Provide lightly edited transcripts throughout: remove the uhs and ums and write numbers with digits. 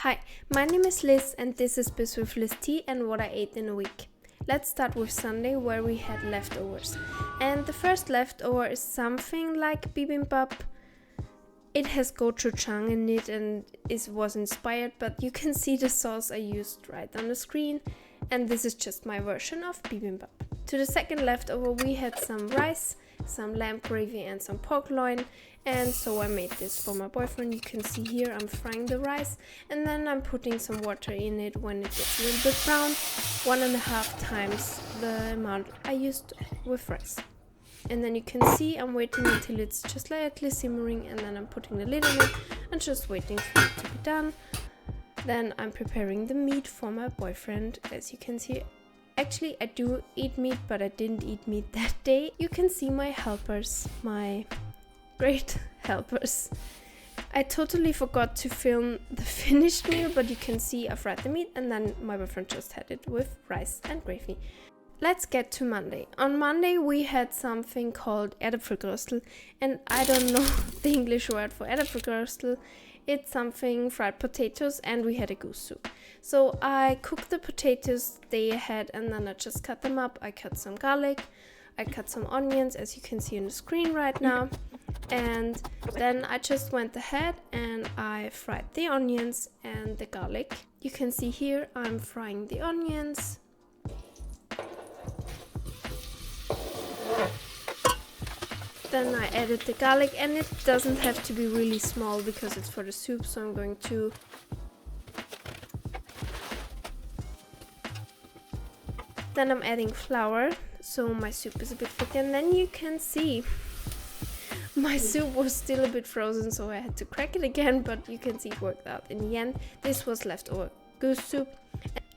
Hi, my name is Liz and this is Biz with Liz Tea and what I ate in a week. Let's start with Sunday where we had leftovers. And the first leftover is something like Bibimbap. It has gochujang in it and it was inspired, but you can see the sauce I used right on the screen. And this is just my version of Bibimbap. To the second leftover we had some rice, some lamb gravy and some pork loin. And so I made this for my boyfriend. You can see here I'm frying the rice and then I'm putting some water in it when it gets a little bit brown, 1.5 times the amount I used with rice. And then you can see I'm waiting until it's just lightly simmering and then I'm putting the lid on it and just waiting for it to be done. Then I'm preparing the meat for my boyfriend. As you can see, actually I do eat meat, but I didn't eat meat that day. You can see my helpers, my great helpers. I totally forgot to film the finished meal, but you can see I fried the meat and then my boyfriend just had it with rice and gravy. Let's get to Monday. On Monday we had something called Erdäpfelgröstl, and I don't know the English word for Erdäpfelgröstl. It's something fried potatoes and we had a goose soup. So I cooked the potatoes day ahead and then I just cut them up. I cut some garlic, I cut some onions as you can see on the screen right now. And then I just went ahead and I fried the onions and the garlic. You can see here I'm frying the onions. Then I added the garlic, and it doesn't have to be really small because it's for the soup, so I'm going to then I'm adding flour so my soup is a bit thick, and then you can see my soup was still a bit frozen, so I had to crack it again, but you can see it worked out in the end. This was leftover goose soup.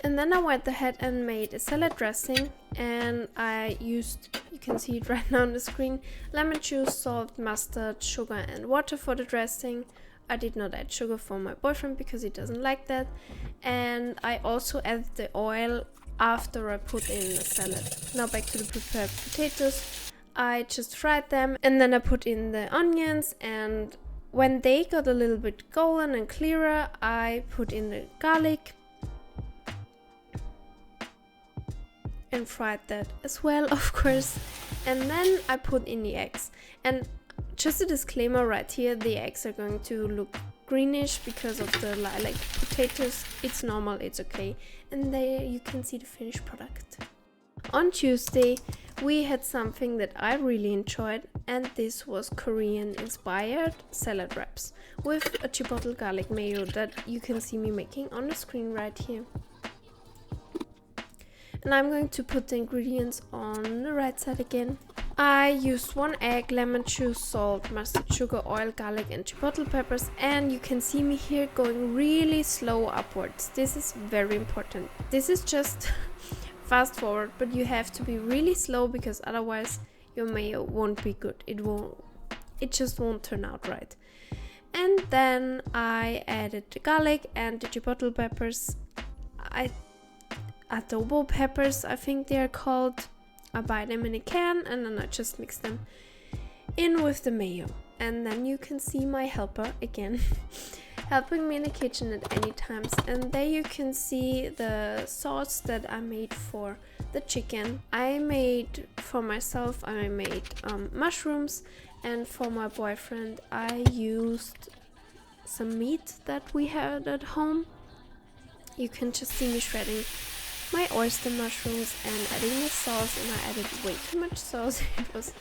And then I went ahead and made a salad dressing, and I used, you can see it right now on the screen, lemon juice, salt, mustard, sugar and water for the dressing. I did not add sugar for my boyfriend because he doesn't like that. And I also added the oil after I put in the salad. Now back to the prepared potatoes. I just fried them and then I put in the onions, and when they got a little bit golden and clearer, I put in the garlic and fried that as well, of course. And then I put in the eggs. And just a disclaimer right here, the eggs are going to look greenish because of the lilac potatoes. It's normal, it's okay. And there you can see the finished product. On Tuesday we had something that I really enjoyed, and this was Korean inspired salad wraps with a chipotle garlic mayo that you can see me making on the screen right here. And I'm going to put the ingredients on the right side again. I used 1 egg, lemon juice, salt, mustard, sugar, oil, garlic and chipotle peppers, and you can see me here going really slow upwards. This is very important. This is just fast forward, but you have to be really slow because otherwise your mayo won't be good. It just won't turn out right. And then I added the garlic and the chipotle peppers. Adobo peppers, I think they are called. I buy them in a can and then I just mix them in with the mayo. And then you can see my helper again helping me in the kitchen at any times. And there you can see the sauce that I made for the chicken. I made for myself, I made mushrooms, and for my boyfriend I used some meat that we had at home. You can just see me shredding my oyster mushrooms and adding the sauce, and I added way too much sauce. It was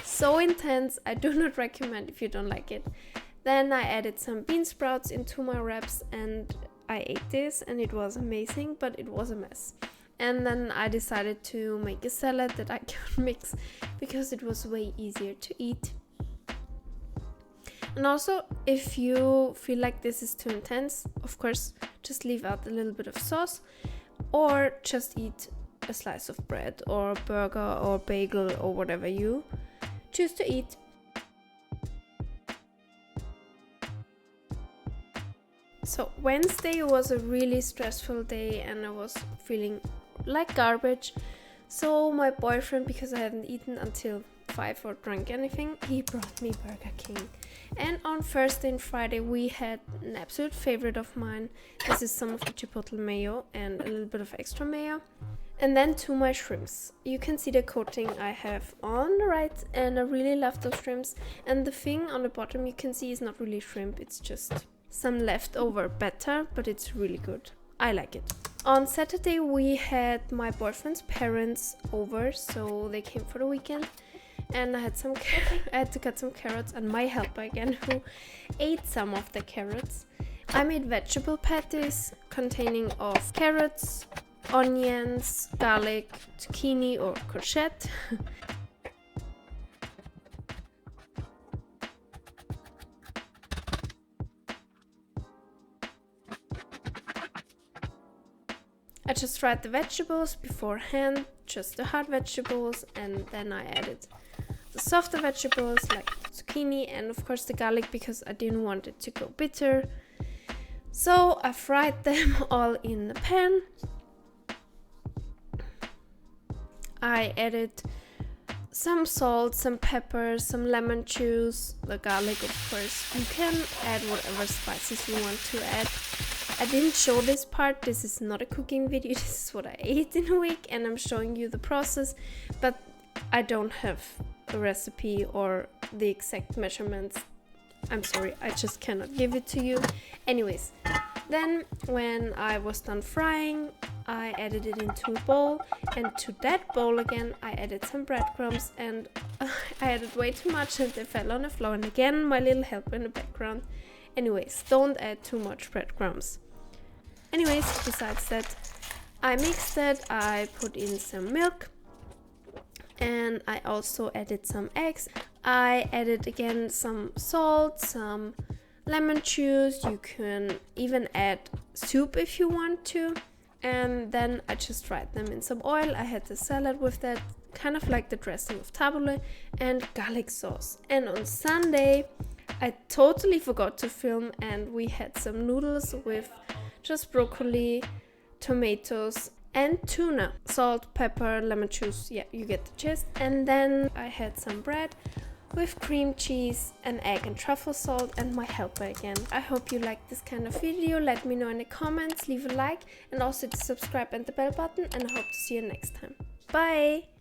so intense. I do not recommend if you don't like it. Then I added some bean sprouts into my wraps and I ate this and it was amazing, but it was a mess. And then I decided to make a salad that I could mix because it was way easier to eat. And also, if you feel like this is too intense, of course, just leave out a little bit of sauce, or just eat a slice of bread or a burger or bagel or whatever you choose to eat. So Wednesday was a really stressful day and I was feeling like garbage. So my boyfriend, because I hadn't eaten until 5 or drink anything, he brought me Burger King. And on Thursday and Friday we had an absolute favorite of mine. This is some of the chipotle mayo and a little bit of extra mayo. And then 2 my shrimps. You can see the coating I have on the right, and I really love those shrimps. And the thing on the bottom you can see is not really shrimp, it's just some leftover batter, but it's really good. I like it. On Saturday we had my boyfriend's parents over, so they came for the weekend. And I had to cut some carrots, and my helper again, who ate some of the carrots. I made vegetable patties containing of carrots, onions, garlic, zucchini or courgette. I just fried the vegetables beforehand, just the hard vegetables, and then I added the softer vegetables like zucchini and of course the garlic, because I didn't want it to go bitter. So I fried them all in the pan. I added some salt, some pepper, some lemon juice, the garlic of course. You can add whatever spices you want to add. I didn't show this part, this is not a cooking video, this is what I ate in a week and I'm showing you the process, but I don't have a recipe or the exact measurements. I'm sorry, I just cannot give it to you. Anyways, then when I was done frying, I added it into a bowl, and to that bowl again I added some breadcrumbs, and I added way too much and they fell on the floor, and again my little helper in the background. Anyways, don't add too much breadcrumbs. Anyways, besides that, I mixed it, I put in some milk, and I also added some eggs. I added again some salt, some lemon juice, you can even add soup if you want to, and then I just fried them in some oil. I had the salad with that, kind of like the dressing of tabbouleh, and garlic sauce. And on Sunday I totally forgot to film, and we had some noodles with just broccoli, tomatoes and tuna. Salt, pepper, lemon juice, yeah, you get the gist. And then I had some bread with cream cheese, an egg and truffle salt, and my helper again. I hope you like this kind of video. Let me know in the comments, leave a like and also subscribe and the bell button, and I hope to see you next time. Bye!